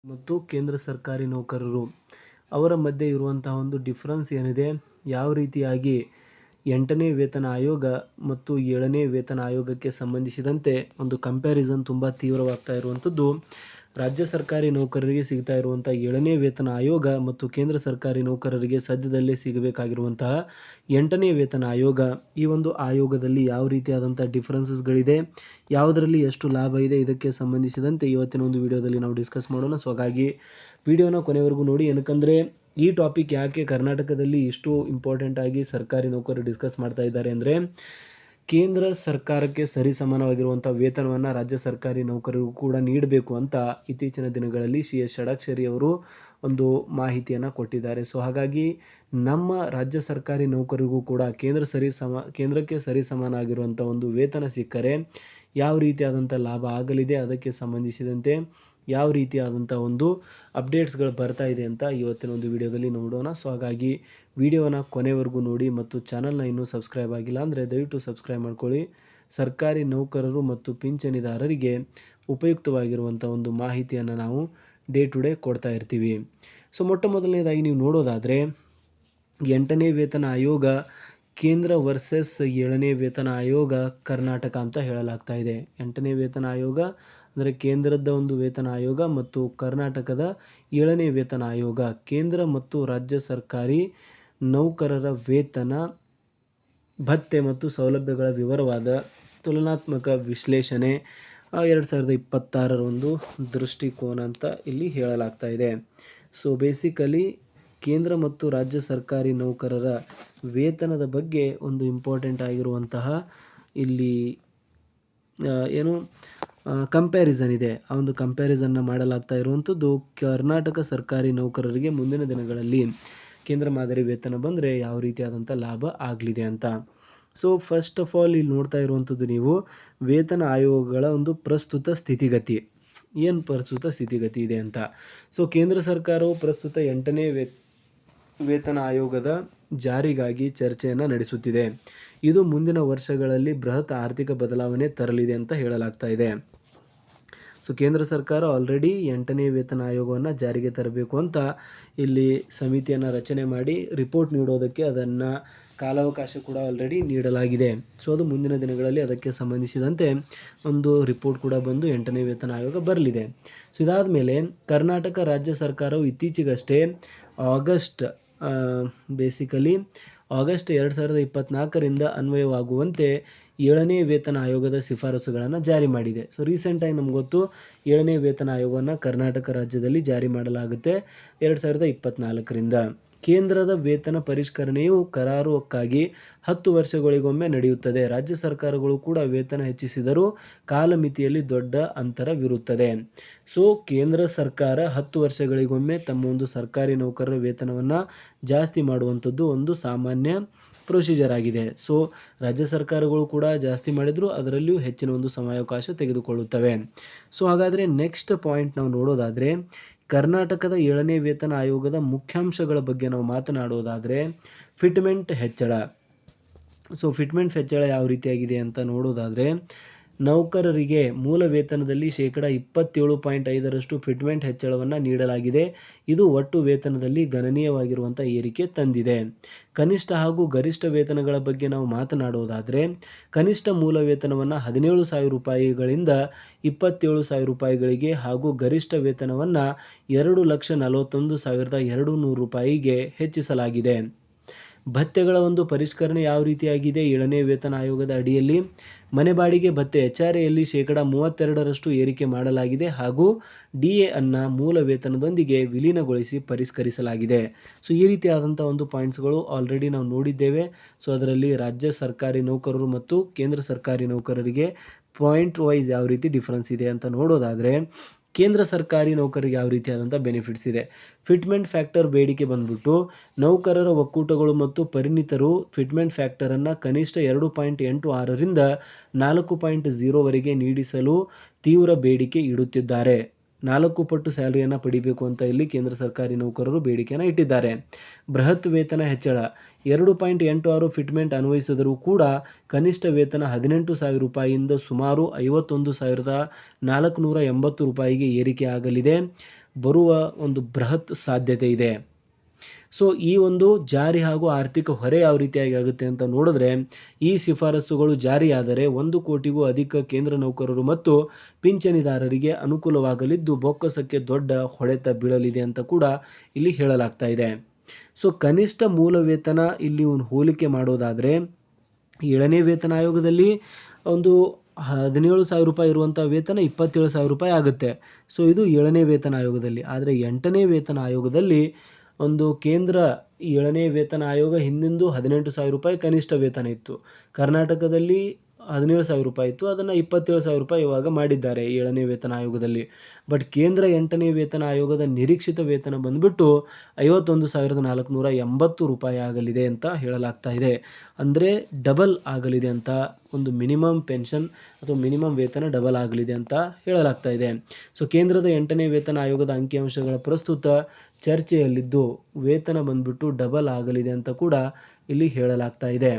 ಮತ್ತು ಕೇಂದ್ರ ಸರ್ಕಾರಿ ನೌಕರರು ಅವರ ಮಧ್ಯೆ ಇರುವಂತಹ ಒಂದು ಡಿಫ್ರೆನ್ಸ್ ಏನಿದೆ, ಯಾವ ರೀತಿಯಾಗಿ 8ನೇ ವೇತನ ಆಯೋಗ ಮತ್ತು 7ನೇ ವೇತನ ಆಯೋಗಕ್ಕೆ ಸಂಬಂಧಿಸಿದಂತೆ ಒಂದು ಕಂಪ್ಯಾರಿಸನ್ ತುಂಬ ತೀವ್ರವಾಗ್ತಾ ಇರುವಂಥದ್ದು. ರಾಜ್ಯ ಸರ್ಕಾರಿ ನೌಕರರಿಗೆ ಸಿಗ್ತಾ ಇರುವಂಥ 7ನೇ ವೇತನ ಆಯೋಗ ಮತ್ತು ಕೇಂದ್ರ ಸರ್ಕಾರಿ ನೌಕರರಿಗೆ ಸದ್ಯದಲ್ಲೇ ಸಿಗಬೇಕಾಗಿರುವಂತಹ 8ನೇ ವೇತನ ಆಯೋಗ, ಈ ಒಂದು ಆಯೋಗದಲ್ಲಿ ಯಾವ ರೀತಿಯಾದಂಥ ಡಿಫ್ರೆನ್ಸಸ್ಗಳಿದೆ, ಯಾವುದರಲ್ಲಿ ಎಷ್ಟು ಲಾಭ ಇದೆ, ಇದಕ್ಕೆ ಸಂಬಂಧಿಸಿದಂತೆ ಇವತ್ತಿನ ಒಂದು ವಿಡಿಯೋದಲ್ಲಿ ನಾವು ಡಿಸ್ಕಸ್ ಮಾಡೋಣ. ಸೊ ಹಾಗಾಗಿ ವಿಡಿಯೋನ ಕೊನೆವರೆಗೂ ನೋಡಿ. ಏನಕ್ಕಂದರೆ ಈ ಟಾಪಿಕ್ ಯಾಕೆ ಕರ್ನಾಟಕದಲ್ಲಿ ಇಷ್ಟು ಇಂಪಾರ್ಟೆಂಟ್ ಆಗಿ ಸರ್ಕಾರಿ ನೌಕರರು ಡಿಸ್ಕಸ್ ಮಾಡ್ತಾ ಇದ್ದಾರೆ ಅಂದರೆ, ಕೇಂದ್ರ ಸರ್ಕಾರಕ್ಕೆ ಸರಿಸಮಾನವಾಗಿರುವಂಥ ವೇತನವನ್ನು ರಾಜ್ಯ ಸರ್ಕಾರಿ ನೌಕರರಿಗೂ ಕೂಡ ನೀಡಬೇಕು ಅಂತ ಇತ್ತೀಚಿನ ದಿನಗಳಲ್ಲಿ CS ಷಡಾಕ್ಷರಿ ಅವರು ಒಂದು ಮಾಹಿತಿಯನ್ನು ಕೊಟ್ಟಿದ್ದಾರೆ. ಸೊ ಹಾಗಾಗಿ ನಮ್ಮ ರಾಜ್ಯ ಸರ್ಕಾರಿ ನೌಕರಿಗೂ ಕೂಡ ಕೇಂದ್ರಕ್ಕೆ ಸರಿಸಮಾನ ಆಗಿರುವಂಥ ಒಂದು ವೇತನ ಸಿಕ್ಕರೆ ಯಾವ ರೀತಿಯಾದಂಥ ಲಾಭ ಆಗಲಿದೆ, ಅದಕ್ಕೆ ಸಂಬಂಧಿಸಿದಂತೆ ಯಾವ ರೀತಿಯಾದಂಥ ಒಂದು ಅಪ್ಡೇಟ್ಸ್ಗಳು ಬರ್ತಾ ಇದೆ ಅಂತ ಇವತ್ತಿನ ಒಂದು ವಿಡಿಯೋದಲ್ಲಿ ನೋಡೋಣ. ಸೊ ಹಾಗಾಗಿ ವಿಡಿಯೋನ ಕೊನೆವರೆಗೂ ನೋಡಿ ಮತ್ತು ಚಾನಲ್ನ ಇನ್ನೂ ಸಬ್ಸ್ಕ್ರೈಬ್ ಆಗಿಲ್ಲ ಅಂದರೆ ದಯವಿಟ್ಟು ಸಬ್ಸ್ಕ್ರೈಬ್ ಮಾಡ್ಕೊಳ್ಳಿ. ಸರ್ಕಾರಿ ನೌಕರರು ಮತ್ತು ಪಿಂಚಣಿದಾರರಿಗೆ ಉಪಯುಕ್ತವಾಗಿರುವಂಥ ಒಂದು ಮಾಹಿತಿಯನ್ನು ನಾವು ಡೇ ಟು ಡೇ ಕೊಡ್ತಾ ಇರ್ತೀವಿ. ಸೊ ಮೊಟ್ಟ ಮೊದಲನೇದಾಗಿ ನೀವು ನೋಡೋದಾದರೆ 8ನೇ ವೇತನ ಆಯೋಗ ಕೇಂದ್ರ ವರ್ಸಸ್ 7ನೇ ವೇತನ ಆಯೋಗ ಕರ್ನಾಟಕ ಅಂತ ಹೇಳಲಾಗ್ತಾ ಇದೆ. 8ನೇ ವೇತನ ಆಯೋಗ ಅಂದರೆ ಕೇಂದ್ರದ ಒಂದು ವೇತನ ಆಯೋಗ ಮತ್ತು ಕರ್ನಾಟಕದ 7ನೇ ವೇತನ ಆಯೋಗ. ಕೇಂದ್ರ ಮತ್ತು ರಾಜ್ಯ ಸರ್ಕಾರಿ ನೌಕರರ ವೇತನ, ಭತ್ಯೆ ಮತ್ತು ಸೌಲಭ್ಯಗಳ ವಿವರವಾದ ತುಲನಾತ್ಮಕ ವಿಶ್ಲೇಷಣೆ 2026ರ ಒಂದು ದೃಷ್ಟಿಕೋನ ಅಂತ ಇಲ್ಲಿ ಹೇಳಲಾಗ್ತಾ ಇದೆ. ಸೊ ಬೇಸಿಕಲಿ ಕೇಂದ್ರ ಮತ್ತು ರಾಜ್ಯ ಸರ್ಕಾರಿ ನೌಕರರ ವೇತನದ ಬಗ್ಗೆ ಒಂದು ಇಂಪಾರ್ಟೆಂಟ್ ಆಗಿರುವಂತಹ ಇಲ್ಲಿ ಕಂಪ್ಯಾರಿಸನ್ ಇದೆ. ಆ ಒಂದು ಕಂಪ್ಯಾರಿಸನ್ನ ಮಾಡಲಾಗ್ತಾ ಇರುವಂಥದ್ದು ಕರ್ನಾಟಕ ಸರ್ಕಾರಿ ನೌಕರರಿಗೆ ಮುಂದಿನ ದಿನಗಳಲ್ಲಿ ಕೇಂದ್ರ ಮಾದರಿ ವೇತನ ಬಂದರೆ ಯಾವ ರೀತಿಯಾದಂಥ ಲಾಭ ಆಗಲಿದೆ ಅಂತ. ಸೊ ಫಸ್ಟ್ ಆಫ್ ಆಲ್ ಇಲ್ಲಿ ನೋಡ್ತಾ ಇರುವಂಥದ್ದು ನೀವು ವೇತನ ಆಯೋಗಗಳ ಒಂದು ಪ್ರಸ್ತುತ ಸ್ಥಿತಿಗತಿ, ಏನು ಪ್ರಸ್ತುತ ಸ್ಥಿತಿಗತಿ ಇದೆ ಅಂತ. ಸೊ ಕೇಂದ್ರ ಸರ್ಕಾರವು ಪ್ರಸ್ತುತ 8ನೇ ವೇತನ ಆಯೋಗದ ಜಾರಿಗಾಗಿ ಚರ್ಚೆಯನ್ನು ನಡೆಸುತ್ತಿದೆ. ಇದು ಮುಂದಿನ ವರ್ಷಗಳಲ್ಲಿ ಬೃಹತ್ ಆರ್ಥಿಕ ಬದಲಾವಣೆ ತರಲಿದೆ ಅಂತ ಹೇಳಲಾಗ್ತಾ ಇದೆ. ಸೊ ಕೇಂದ್ರ ಸರ್ಕಾರ ಆಲ್ರೆಡಿ 8ನೇ ವೇತನ ಆಯೋಗವನ್ನು ಜಾರಿಗೆ ತರಬೇಕು ಅಂತ ಇಲ್ಲಿ ಸಮಿತಿಯನ್ನು ರಚನೆ ಮಾಡಿ ರಿಪೋರ್ಟ್ ನೀಡೋದಕ್ಕೆ ಅದನ್ನು ಕಾಲಾವಕಾಶ ಕೂಡ ಆಲ್ರೆಡಿ ನೀಡಲಾಗಿದೆ. ಸೊ ಅದು ಮುಂದಿನ ದಿನಗಳಲ್ಲಿ ಅದಕ್ಕೆ ಸಂಬಂಧಿಸಿದಂತೆ ಒಂದು ರಿಪೋರ್ಟ್ ಕೂಡ ಬಂದು 8ನೇ ವೇತನ ಆಯೋಗ ಬರಲಿದೆ. ಸೊ ಇದಾದ ಮೇಲೆ ಕರ್ನಾಟಕ ರಾಜ್ಯ ಸರ್ಕಾರವು ಇತ್ತೀಚೆಗಷ್ಟೇ ಆಗಸ್ಟ್ 2024ರಿಂದ ಅನ್ವಯವಾಗುವಂತೆ 7ನೇ ವೇತನ ಆಯೋಗದ ಶಿಫಾರಸುಗಳನ್ನು ಜಾರಿ ಮಾಡಿದೆ. ಸೊ ರೀಸೆಂಟಾಗಿ ನಮ್ಗೆ ಗೊತ್ತು 7ನೇ ವೇತನ ಆಯೋಗವನ್ನು ಕರ್ನಾಟಕ ರಾಜ್ಯದಲ್ಲಿ ಜಾರಿ ಮಾಡಲಾಗುತ್ತೆ 2024ರಿಂದ. ಕೇಂದ್ರದ ವೇತನ ಪರಿಷ್ಕರಣೆಯು ಕರಾರುವಕ್ಕಾಗಿ 10 ವರ್ಷಗಳಿಗೊಮ್ಮೆ ನಡೆಯುತ್ತದೆ. ರಾಜ್ಯ ಸರ್ಕಾರಗಳು ಕೂಡ ವೇತನ ಹೆಚ್ಚಿಸಿದರೂ ಕಾಲಮಿತಿಯಲ್ಲಿ ದೊಡ್ಡ ಅಂತರವಿರುತ್ತದೆ. ಸೊ ಕೇಂದ್ರ ಸರ್ಕಾರ 10 ವರ್ಷಗಳಿಗೊಮ್ಮೆ ತಮ್ಮ ಒಂದು ಸರ್ಕಾರಿ ನೌಕರರ ವೇತನವನ್ನು ಜಾಸ್ತಿ ಮಾಡುವಂಥದ್ದು ಒಂದು ಸಾಮಾನ್ಯ ಪ್ರೊಸೀಜರ್ ಆಗಿದೆ. ಸೊ ರಾಜ್ಯ ಸರ್ಕಾರಗಳು ಕೂಡ ಜಾಸ್ತಿ ಮಾಡಿದರೂ ಅದರಲ್ಲಿಯೂ ಹೆಚ್ಚಿನ ಒಂದು ಸಮಯಾವಕಾಶ ತೆಗೆದುಕೊಳ್ಳುತ್ತವೆ. ಸೊ ಹಾಗಾದರೆ ನೆಕ್ಸ್ಟ್ ಪಾಯಿಂಟ್ ನಾವು ನೋಡೋದಾದರೆ ಕರ್ನಾಟಕದ 7ನೇ ವೇತನ ಆಯೋಗದ ಮುಖ್ಯಾಂಶಗಳ ಬಗ್ಗೆ ನಾವು ಮಾತನಾಡೋದಾದರೆ ಫಿಟ್ಮೆಂಟ್ ಹೆಚ್ಚಳ. ಸೊ ಫಿಟ್ಮೆಂಟ್ ಹೆಚ್ಚಳ ಯಾವ ರೀತಿಯಾಗಿದೆ ಅಂತ ನೋಡೋದಾದರೆ ನೌಕರರಿಗೆ ಮೂಲ ವೇತನದಲ್ಲಿ 27.5% ಫಿಟ್ಮೆಂಟ್ ಹೆಚ್ಚಳವನ್ನು ನೀಡಲಾಗಿದೆ. ಇದು ಒಟ್ಟು ವೇತನದಲ್ಲಿ ಗಣನೀಯವಾಗಿರುವಂಥ ಏರಿಕೆ ತಂದಿದೆ. ಕನಿಷ್ಠ ಹಾಗೂ ಗರಿಷ್ಠ ವೇತನಗಳ ಬಗ್ಗೆ ನಾವು ಮಾತನಾಡೋದಾದರೆ ಕನಿಷ್ಠ ಮೂಲ ವೇತನವನ್ನು 17,000 ರೂಪಾಯಿಗಳಿಂದ 27,000 ರೂಪಾಯಿಗಳಿಗೆ ಹಾಗೂ ಗರಿಷ್ಠ ವೇತನವನ್ನು 2,41,200 ರೂಪಾಯಿಗೆ ಹೆಚ್ಚಿಸಲಾಗಿದೆ. ಭತ್ಯೆಗಳ ಒಂದು ಪರಿಷ್ಕರಣೆ ಯಾವ ರೀತಿಯಾಗಿದೆ 7ನೇ ವೇತನ ಆಯೋಗದ ಅಡಿಯಲ್ಲಿ ಮನೆ ಬಾಡಿಗೆ ಭತ್ಯೆ HRAಯಲ್ಲಿ 32% ಏರಿಕೆ ಮಾಡಲಾಗಿದೆ ಹಾಗೂ DA ಅನ್ನು ಮೂಲ ವೇತನದೊಂದಿಗೆ ವಿಲೀನಗೊಳಿಸಿ ಪರಿಷ್ಕರಿಸಲಾಗಿದೆ. ಸೊ ಈ ರೀತಿಯಾದಂಥ ಒಂದು ಪಾಯಿಂಟ್ಸ್ಗಳು ಆಲ್ರೆಡಿ ನಾವು ನೋಡಿದ್ದೇವೆ. ಸೊ ಅದರಲ್ಲಿ ರಾಜ್ಯ ಸರ್ಕಾರಿ ನೌಕರರು ಮತ್ತು ಕೇಂದ್ರ ಸರ್ಕಾರಿ ನೌಕರರಿಗೆ ಪಾಯಿಂಟ್ ವೈಸ್ ಯಾವ ರೀತಿ ಡಿಫ್ರೆನ್ಸ್ ಇದೆ ಅಂತ ನೋಡೋದಾದರೆ ಕೇಂದ್ರ ಸರ್ಕಾರಿ ನೌಕರಿಗೆ ಯಾವ ರೀತಿಯಾದಂಥ ಬೆನಿಫಿಟ್ಸ್ ಇದೆ. ಫಿಟ್ಮೆಂಟ್ ಫ್ಯಾಕ್ಟರ್ ಬೇಡಿಕೆ ಬಂದ್ಬಿಟ್ಟು ನೌಕರರ ಒಕ್ಕೂಟಗಳು ಮತ್ತು ಪರಿಣಿತರು ಫಿಟ್ಮೆಂಟ್ ಫ್ಯಾಕ್ಟರನ್ನು ಕನಿಷ್ಠ 2.86ರಿಂದ 4.0ವರೆಗೆ ನೀಡಿಸಲು ತೀವ್ರ ಬೇಡಿಕೆ ಇಡುತ್ತಿದ್ದಾರೆ. 4 ಪಟ್ಟು ಸ್ಯಾಲರಿಯನ್ನು ಪಡಿಬೇಕು ಅಂತ ಇಲ್ಲಿ ಕೇಂದ್ರ ಸರ್ಕಾರಿ ನೌಕರರು ಬೇಡಿಕೆಯನ್ನು ಇಟ್ಟಿದ್ದಾರೆ. ಬೃಹತ್ ವೇತನ ಹೆಚ್ಚಳ 2.86 ಫಿಟ್ಮೆಂಟ್ ಅನ್ವಯಿಸಿದರೂ ಕೂಡ ಕನಿಷ್ಠ ವೇತನ 18,000 ರೂಪಾಯಿಯಿಂದ ಸುಮಾರು 51,480 ರೂಪಾಯಿಗೆ ಏರಿಕೆ ಆಗಲಿದೆ. ಬರುವ ಒಂದು ಬೃಹತ್ ಸಾಧ್ಯತೆ ಇದೆ. ಸೊ ಈ ಒಂದು ಜಾರಿ ಹಾಗೂ ಆರ್ಥಿಕ ಹೊರೆ ಯಾವ ರೀತಿಯಾಗಿ ಆಗುತ್ತೆ ಅಂತ ನೋಡಿದ್ರೆ, ಈ ಶಿಫಾರಸುಗಳು ಜಾರಿಯಾದರೆ 1 ಕೋಟಿಗೂ ಅಧಿಕ ಕೇಂದ್ರ ನೌಕರರು ಮತ್ತು ಪಿಂಚಣಿದಾರರಿಗೆ ಅನುಕೂಲವಾಗಲಿದ್ದು ಬೊಕ್ಕಸಕ್ಕೆ ದೊಡ್ಡ ಹೊಡೆತ ಬೀಳಲಿದೆ ಅಂತ ಕೂಡ ಇಲ್ಲಿ ಹೇಳಲಾಗ್ತಾ ಇದೆ. ಸೊ ಕನಿಷ್ಠ ಮೂಲ ವೇತನ ಇಲ್ಲಿ ಹೋಲಿಕೆ ಮಾಡೋದಾದರೆ 7ನೇ ವೇತನ ಆಯೋಗದಲ್ಲಿ ಒಂದು 17,000 ರೂಪಾಯಿ ಇರುವಂಥ ವೇತನ 27,000 ರೂಪಾಯಿ ಆಗುತ್ತೆ. ಸೊ ಇದು 7ನೇ ವೇತನ ಆಯೋಗದಲ್ಲಿ. ಆದರೆ 8ನೇ ವೇತನ ಆಯೋಗದಲ್ಲಿ ಒಂದು ಕೇಂದ್ರ 7ನೇ ವೇತನ ಆಯೋಗ ಹಿಂದಿಂದು 18,000 ರೂಪಾಯಿ ಕನಿಷ್ಠ ವೇತನ ಇತ್ತು. ಕರ್ನಾಟಕದಲ್ಲಿ 17,000 ರೂಪಾಯಿ ಇತ್ತು. ಅದನ್ನು 27,000 ರೂಪಾಯಿ ಇವಾಗ ಮಾಡಿದ್ದಾರೆ 7ನೇ ವೇತನ ಆಯೋಗದಲ್ಲಿ. ಬಟ್ ಕೇಂದ್ರ 8ನೇ ವೇತನ ಆಯೋಗದ ನಿರೀಕ್ಷಿತ ವೇತನ ಬಂದುಬಿಟ್ಟು 51,480 ರೂಪಾಯಿ ಆಗಲಿದೆ ಅಂತ ಹೇಳಲಾಗ್ತಾ ಇದೆ. ಅಂದರೆ ಡಬಲ್ ಆಗಲಿದೆ ಅಂತ, ಒಂದು ಮಿನಿಮಮ್ ಪೆನ್ಷನ್ ಅಥವಾ ಮಿನಿಮಮ್ ವೇತನ ಡಬಲ್ ಆಗಲಿದೆ ಅಂತ ಹೇಳಲಾಗ್ತಾ ಇದೆ. ಸೊ ಕೇಂದ್ರದ 8ನೇ ವೇತನ ಆಯೋಗದ ಅಂಕಿಅಂಶಗಳ ಪ್ರಸ್ತುತ ಚರ್ಚೆಯಲ್ಲಿದ್ದು ವೇತನ ಬಂದುಬಿಟ್ಟು ಡಬಲ್ ಆಗಲಿದೆ ಅಂತ ಕೂಡ ಇಲ್ಲಿ ಹೇಳಲಾಗ್ತಾ ಇದೆ.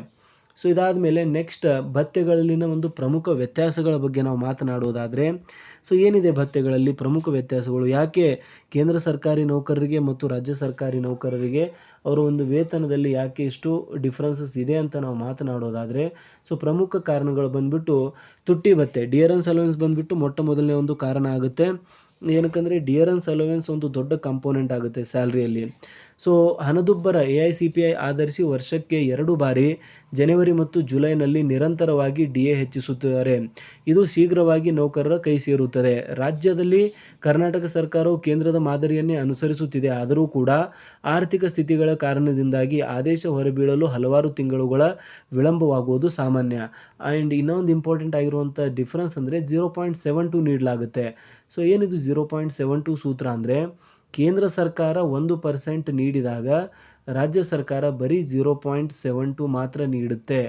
ಸೊ ಇದಾದ ಮೇಲೆ ನೆಕ್ಸ್ಟ್ ಭತ್ಯೆಗಳಲ್ಲಿನ ಒಂದು ಪ್ರಮುಖ ವ್ಯತ್ಯಾಸಗಳ ಬಗ್ಗೆ ನಾವು ಮಾತನಾಡುವುದಾದರೆ, ಸೊ ಏನಿದೆ ಭತ್ಯೆಗಳಲ್ಲಿ ಪ್ರಮುಖ ವ್ಯತ್ಯಾಸಗಳು, ಯಾಕೆ ಕೇಂದ್ರ ಸರ್ಕಾರಿ ನೌಕರರಿಗೆ ಮತ್ತು ರಾಜ್ಯ ಸರ್ಕಾರಿ ನೌಕರರಿಗೆ ಅವರ ಒಂದು ವೇತನದಲ್ಲಿ ಯಾಕೆ ಇಷ್ಟು ಡಿಫ್ರೆನ್ಸಸ್ ಇದೆ ಅಂತ ನಾವು ಮಾತನಾಡೋದಾದರೆ, ಸೊ ಪ್ರಮುಖ ಕಾರಣಗಳು ಬಂದುಬಿಟ್ಟು ತುಟ್ಟಿ ಭತ್ಯೆ, ಡಿಯರೆನ್ಸ್ ಅಲೋವೆನ್ಸ್ ಬಂದುಬಿಟ್ಟು ಮೊಟ್ಟ ಮೊದಲನೇ ಒಂದು ಕಾರಣ ಆಗುತ್ತೆ. ಏನಕ್ಕಂದರೆ ಡಿಯರೆನ್ಸ್ ಅಲೋವೆನ್ಸ್ ಒಂದು ದೊಡ್ಡ ಕಾಂಪೋನೆಂಟ್ ಆಗುತ್ತೆ ಸ್ಯಾಲ್ರಿಯಲ್ಲಿ. ಸೊ ಹಣದುಬ್ಬರ AICPI ಆಧರಿಸಿ ವರ್ಷಕ್ಕೆ 2 ಬಾರಿ ಜನವರಿ ಮತ್ತು ಜುಲೈನಲ್ಲಿ ನಿರಂತರವಾಗಿ DA ಹೆಚ್ಚಿಸುತ್ತಾರೆ. ಇದು ಶೀಘ್ರವಾಗಿ ನೌಕರರ ಕೈ ಸೇರುತ್ತದೆ. ರಾಜ್ಯದಲ್ಲಿ ಕರ್ನಾಟಕ ಸರ್ಕಾರವು ಕೇಂದ್ರದ ಮಾದರಿಯನ್ನೇ ಅನುಸರಿಸುತ್ತಿದೆ. ಆದರೂ ಕೂಡ ಆರ್ಥಿಕ ಸ್ಥಿತಿಗಳ ಕಾರಣದಿಂದಾಗಿ ಆದೇಶ ಹೊರಬೀಳಲು ಹಲವಾರು ತಿಂಗಳುಗಳ ವಿಳಂಬವಾಗುವುದು ಸಾಮಾನ್ಯ. ಆ್ಯಂಡ್ ಇನ್ನೊಂದು ಇಂಪಾರ್ಟೆಂಟ್ ಆಗಿರುವಂಥ ಡಿಫ್ರೆನ್ಸ್ ಅಂದರೆ 0.72 ನೀಡಲಾಗುತ್ತೆ. ಸೊ ಏನಿದು 0.72 ಸೂತ್ರ ಅಂದರೆ, ಕೇಂದ್ರ ಸರ್ಕಾರ 1% ನೀಡಿದಾಗ ರಾಜ್ಯ ಸರ್ಕಾರ ಬರೀ 0.72 ಮಾತ್ರ ನೀಡುತ್ತೆ.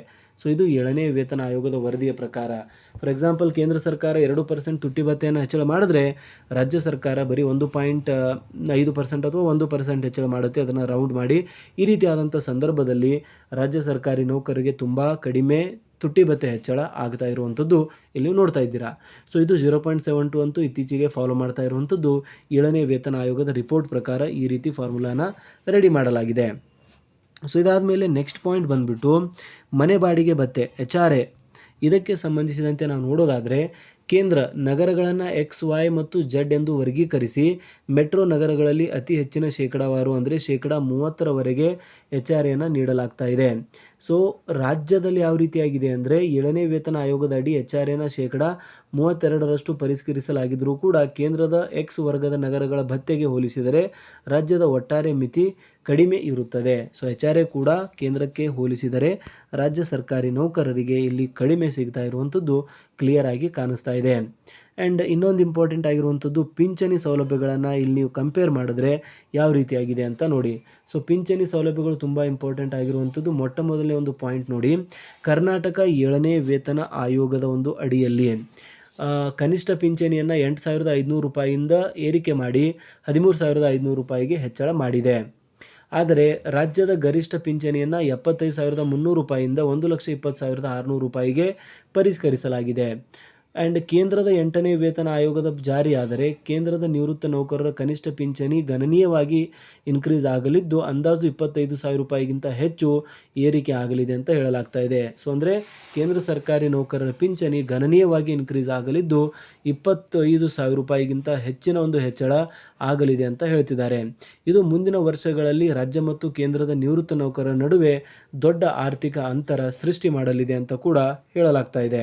ಸೊ ಇದು 7ನೇ ವೇತನ ಆಯೋಗದ ವರದಿಯ ಪ್ರಕಾರ. ಫಾರ್ ಎಕ್ಸಾಂಪಲ್, ಕೇಂದ್ರ ಸರ್ಕಾರ 2% ತುಟ್ಟಿ ಭತ್ಯೆಯನ್ನು ಹೆಚ್ಚಳ ಮಾಡಿದ್ರೆ ರಾಜ್ಯ ಸರ್ಕಾರ ಬರೀ 1.5% ಅಥವಾ 1% ಹೆಚ್ಚಳ ಮಾಡುತ್ತೆ, ಅದನ್ನು ರೌಂಡ್ ಮಾಡಿ. ಈ ರೀತಿಯಾದಂಥ ಸಂದರ್ಭದಲ್ಲಿ ರಾಜ್ಯ ಸರ್ಕಾರಿ ನೌಕರರಿಗೆ ತುಂಬ ಕಡಿಮೆ ತುಟ್ಟಿ ಭತ್ಯೆ ಹೆಚ್ಚಳ ಆಗ್ತಾ ಇರುವಂಥದ್ದು ಇಲ್ಲಿ ನೋಡ್ತಾ ಇದ್ದೀರಾ. ಸೊ ಇದು 0.72 ಅಂತೂ ಇತ್ತೀಚೆಗೆ ಫಾಲೋ ಮಾಡ್ತಾ ಇರುವಂಥದ್ದು 7ನೇ ವೇತನ ಆಯೋಗದ ರಿಪೋರ್ಟ್ ಪ್ರಕಾರ ಈ ರೀತಿ ಫಾರ್ಮುಲಾನ ರೆಡಿ ಮಾಡಲಾಗಿದೆ. ಸೊ ಇದಾದ ಮೇಲೆ ನೆಕ್ಸ್ಟ್ ಪಾಯಿಂಟ್ ಬಂದುಬಿಟ್ಟು ಮನೆ ಬಾಡಿಗೆ ಭತ್ಯೆ HRA. ಇದಕ್ಕೆ ಸಂಬಂಧಿಸಿದಂತೆ ನಾವು ನೋಡೋದಾದರೆ, ಕೇಂದ್ರ ನಗರಗಳನ್ನು XY ಮತ್ತು Z ಎಂದು ವರ್ಗೀಕರಿಸಿ ಮೆಟ್ರೋ ನಗರಗಳಲ್ಲಿ ಅತಿ ಹೆಚ್ಚಿನ ಶೇಕಡಾವಾರು ಅಂದರೆ 30%ರವರೆಗೆ HRAನ ನೀಡಲಾಗ್ತಾ ಇದೆ. ಸೊ ರಾಜ್ಯದಲ್ಲಿ ಯಾವ ರೀತಿಯಾಗಿದೆ ಅಂದರೆ, 7ನೇ ವೇತನ ಆಯೋಗದ ಅಡಿ HRAನ 32% ಪರಿಷ್ಕರಿಸಲಾಗಿದ್ದರೂ ಕೂಡ ಕೇಂದ್ರದ X ವರ್ಗದ ನಗರಗಳ ಭತ್ಯೆಗೆ ಹೋಲಿಸಿದರೆ ರಾಜ್ಯದ ಒಟ್ಟಾರೆ ಮಿತಿ ಕಡಿಮೆ ಇರುತ್ತದೆ. ಸೊ HRA ಕೂಡ ಕೇಂದ್ರಕ್ಕೆ ಹೋಲಿಸಿದರೆ ರಾಜ್ಯ ಸರ್ಕಾರಿ ನೌಕರರಿಗೆ ಇಲ್ಲಿ ಕಡಿಮೆ ಸಿಗ್ತಾ ಇರುವಂಥದ್ದು ಕ್ಲಿಯರ್ ಆಗಿ ಕಾಣಿಸ್ತಾ ಇದೆ. ಆ್ಯಂಡ್ ಇನ್ನೊಂದು ಇಂಪಾರ್ಟೆಂಟ್ ಆಗಿರುವಂಥದ್ದು ಪಿಂಚಣಿ ಸೌಲಭ್ಯಗಳನ್ನು ಇಲ್ಲಿ ನೀವು ಕಂಪೇರ್ ಮಾಡಿದ್ರೆ ಯಾವ ರೀತಿಯಾಗಿದೆ ಅಂತ ನೋಡಿ. ಸೊ ಪಿಂಚಣಿ ಸೌಲಭ್ಯಗಳು ತುಂಬ ಇಂಪಾರ್ಟೆಂಟ್ ಆಗಿರುವಂಥದ್ದು. ಮೊಟ್ಟ ಮೊದಲನೇ ಒಂದು ಪಾಯಿಂಟ್ ನೋಡಿ, ಕರ್ನಾಟಕ 7ನೇ ವೇತನ ಆಯೋಗದ ಒಂದು ಅಡಿಯಲ್ಲಿ ಕನಿಷ್ಠ ಪಿಂಚಣಿಯನ್ನು 8,500 ರೂಪಾಯಿಯಿಂದ ಏರಿಕೆ ಮಾಡಿ 13,500 ರೂಪಾಯಿಗೆ ಹೆಚ್ಚಳ ಮಾಡಿದೆ. ಆದರೆ ರಾಜ್ಯದ ಗರಿಷ್ಠ ಪಿಂಚಣಿಯನ್ನು 75,300 ರೂಪಾಯಿಯಿಂದ 1,20,600 ರೂಪಾಯಿಗೆ ಪರಿಷ್ಕರಿಸಲಾಗಿದೆ. ಆ್ಯಂಡ್ ಕೇಂದ್ರದ 8ನೇ ವೇತನ ಆಯೋಗದ ಜಾರಿಯಾದರೆ ಕೇಂದ್ರದ ನಿವೃತ್ತ ನೌಕರರ ಕನಿಷ್ಠ ಪಿಂಚಣಿ ಗಣನೀಯವಾಗಿ ಇನ್ಕ್ರೀಸ್ ಆಗಲಿದ್ದು ಅಂದಾಜು 25,000 ರೂಪಾಯಿಗಿಂತ ಹೆಚ್ಚು ಏರಿಕೆ ಆಗಲಿದೆ ಅಂತ ಹೇಳಲಾಗ್ತಾ ಇದೆ. ಸೊ ಅಂದರೆ ಕೇಂದ್ರ ಸರ್ಕಾರಿ ನೌಕರರ ಪಿಂಚಣಿ ಗಣನೀಯವಾಗಿ ಇನ್ಕ್ರೀಸ್ ಆಗಲಿದ್ದು 25,000 ರೂಪಾಯಿಗಿಂತ ಹೆಚ್ಚಿನ ಒಂದು ಹೆಚ್ಚಳ ಆಗಲಿದೆ ಅಂತ ಹೇಳ್ತಿದ್ದಾರೆ. ಇದು ಮುಂದಿನ ವರ್ಷಗಳಲ್ಲಿ ರಾಜ್ಯ ಮತ್ತು ಕೇಂದ್ರದ ನಿವೃತ್ತ ನೌಕರರ ನಡುವೆ ದೊಡ್ಡ ಆರ್ಥಿಕ ಅಂತರ ಸೃಷ್ಟಿ ಮಾಡಲಿದೆ ಅಂತ ಕೂಡ ಹೇಳಲಾಗ್ತಾ ಇದೆ.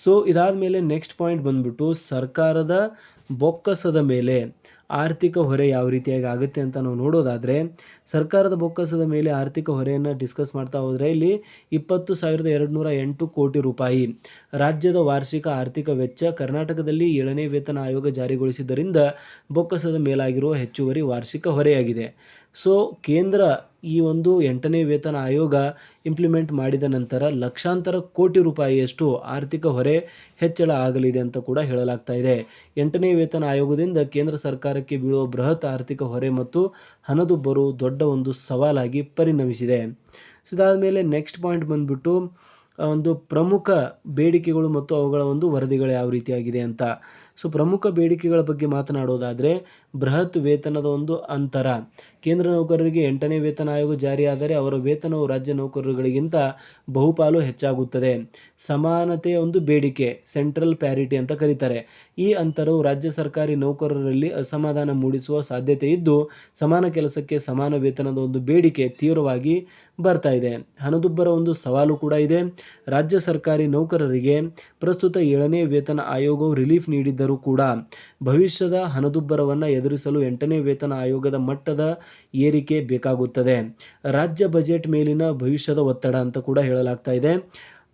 ಸೊ ಇದಾದ ಮೇಲೆ ನೆಕ್ಸ್ಟ್ ಪಾಯಿಂಟ್ ಬಂದುಬಿಟ್ಟು ಸರ್ಕಾರದ ಬೊಕ್ಕಸದ ಮೇಲೆ ಆರ್ಥಿಕ ಹೊರೆ ಯಾವ ರೀತಿಯಾಗಿ ಆಗುತ್ತೆ ಅಂತ ನಾವು ನೋಡೋದಾದರೆ, ಸರ್ಕಾರದ ಬೊಕ್ಕಸದ ಮೇಲೆ ಆರ್ಥಿಕ ಹೊರೆಯನ್ನು ಡಿಸ್ಕಸ್ ಮಾಡ್ತಾ ಹೋದರೆ ಇಲ್ಲಿ 20,208 ಕೋಟಿ ರೂಪಾಯಿ ರಾಜ್ಯದ ವಾರ್ಷಿಕ ಆರ್ಥಿಕ ವೆಚ್ಚ ಕರ್ನಾಟಕದಲ್ಲಿ 7ನೇ ವೇತನ ಆಯೋಗ ಜಾರಿಗೊಳಿಸಿದ್ದರಿಂದ ಬೊಕ್ಕಸದ ಮೇಲಾಗಿರುವ ಹೆಚ್ಚುವರಿ ವಾರ್ಷಿಕ ಹೊರೆಯಾಗಿದೆ. ಸೊ ಕೇಂದ್ರ ಈ ಒಂದು 8ನೇ ವೇತನ ಆಯೋಗ ಇಂಪ್ಲಿಮೆಂಟ್ ಮಾಡಿದ ನಂತರ ಲಕ್ಷಾಂತರ ಕೋಟಿ ರೂಪಾಯಿಯಷ್ಟು ಆರ್ಥಿಕ ಹೊರೆ ಹೆಚ್ಚಳ ಆಗಲಿದೆ ಅಂತ ಕೂಡ ಹೇಳಲಾಗ್ತಾ ಇದೆ. 8ನೇ ವೇತನ ಆಯೋಗದಿಂದ ಕೇಂದ್ರ ಸರ್ಕಾರಕ್ಕೆ ಬೀಳುವ ಬೃಹತ್ ಆರ್ಥಿಕ ಹೊರೆ ಮತ್ತು ಹಣದುಬ್ಬರು ದೊಡ್ಡ ಒಂದು ಸವಾಲಾಗಿ ಪರಿಣಮಿಸಿದೆ. ಸೊ ಇದಾದ ಮೇಲೆ ನೆಕ್ಸ್ಟ್ ಪಾಯಿಂಟ್ ಬಂದುಬಿಟ್ಟು ಒಂದು ಪ್ರಮುಖ ಬೇಡಿಕೆಗಳು ಮತ್ತು ಅವುಗಳ ಒಂದು ವರದಿಗಳು ಯಾವ ರೀತಿಯಾಗಿದೆ ಅಂತ. ಸೊ ಪ್ರಮುಖ ಬೇಡಿಕೆಗಳ ಬಗ್ಗೆ ಮಾತನಾಡೋದಾದರೆ ಬೃಹತ್ ವೇತನದ ಒಂದು ಅಂತರ. ಕೇಂದ್ರ ನೌಕರರಿಗೆ 8ನೇ ವೇತನ ಆಯೋಗ ಜಾರಿಯಾದರೆ ಅವರ ವೇತನವು ರಾಜ್ಯ ನೌಕರರುಗಳಿಗಿಂತ ಬಹುಪಾಲು ಹೆಚ್ಚಾಗುತ್ತದೆ. ಸಮಾನತೆಯ ಒಂದು ಬೇಡಿಕೆ, ಸೆಂಟ್ರಲ್ ಪ್ಯಾರಿಟಿ ಅಂತ ಕರೀತಾರೆ. ಈ ಅಂತರವು ರಾಜ್ಯ ಸರ್ಕಾರಿ ನೌಕರರಲ್ಲಿ ಅಸಮಾಧಾನ ಮೂಡಿಸುವ ಸಾಧ್ಯತೆ ಇದ್ದು, ಸಮಾನ ಕೆಲಸಕ್ಕೆ ಸಮಾನ ವೇತನದ ಒಂದು ಬೇಡಿಕೆ ತೀವ್ರವಾಗಿ ಬರ್ತಾ ಇದೆ. ಹಣದುಬ್ಬರ ಒಂದು ಸವಾಲು ಕೂಡ ಇದೆ. ರಾಜ್ಯ ಸರ್ಕಾರಿ ನೌಕರರಿಗೆ ಪ್ರಸ್ತುತ 7ನೇ ವೇತನ ಆಯೋಗವು ರಿಲೀಫ್ ನೀಡಿದ್ದರೂ ಕೂಡ ಭವಿಷ್ಯದ ಹಣದುಬ್ಬರವನ್ನು ಎದುರಿಸಲು 8ನೇ ವೇತನ ಆಯೋಗದ ಮಟ್ಟದ ಏರಿಕೆ ಬೇಕಾಗುತ್ತದೆ. ರಾಜ್ಯ ಬಜೆಟ್ ಮೇಲಿನ ಭವಿಷ್ಯದ ಒತ್ತಡ ಅಂತ ಕೂಡ ಹೇಳಲಾಗ್ತಾ ಇದೆ.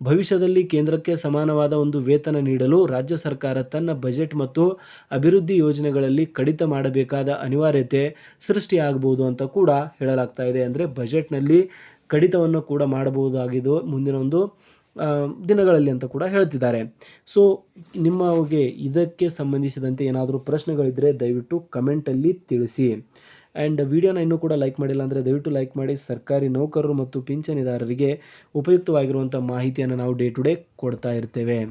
ಭವಿಷ್ಯದಲ್ಲಿ ಕೇಂದ್ರಕ್ಕೆ ಸಮಾನವಾದ ಒಂದು ವೇತನ ನೀಡಲು ರಾಜ್ಯ ಸರ್ಕಾರ ತನ್ನ ಬಜೆಟ್ ಮತ್ತು ಅಭಿವೃದ್ಧಿ ಯೋಜನೆಗಳಲ್ಲಿ ಕಡಿತ ಮಾಡಬೇಕಾದ ಅನಿವಾರ್ಯತೆ ಸೃಷ್ಟಿಯಾಗಬಹುದು ಅಂತ ಕೂಡ ಹೇಳಲಾಗ್ತಾ ಇದೆ. ಅಂದರೆ ಬಜೆಟ್ನಲ್ಲಿ ಕಡಿತವನ್ನು ಕೂಡ ಮಾಡಬಹುದಾಗಿದ್ದು ಮುಂದಿನ ಒಂದು ದಿನಗಳಲ್ಲಿ ಅಂತ ಕೂಡ ಹೇಳ್ತಿದ್ದಾರೆ. ಸೊ ನಿಮಗೆ ಇದಕ್ಕೆ ಸಂಬಂಧಿಸಿದಂತೆ ಏನಾದರೂ ಪ್ರಶ್ನೆಗಳಿದ್ದರೆ ದಯವಿಟ್ಟು ಕಮೆಂಟಲ್ಲಿ ತಿಳಿಸಿ. ಆ್ಯಂಡ್ ವಿಡಿಯೋನ ಇನ್ನೂ ಕೂಡ ಲೈಕ್ ಮಾಡಿಲ್ಲ ಅಂದರೆ ದಯವಿಟ್ಟು ಲೈಕ್ ಮಾಡಿ. ಸರ್ಕಾರಿ ನೌಕರರು ಮತ್ತು ಪಿಂಚಣಿದಾರರಿಗೆ ಉಪಯುಕ್ತವಾಗಿರುವಂಥ ಮಾಹಿತಿಯನ್ನು ನಾವು ಡೇ ಟು ಡೇ ಕೊಡ್ತಾ ಇರ್ತೇವೆ.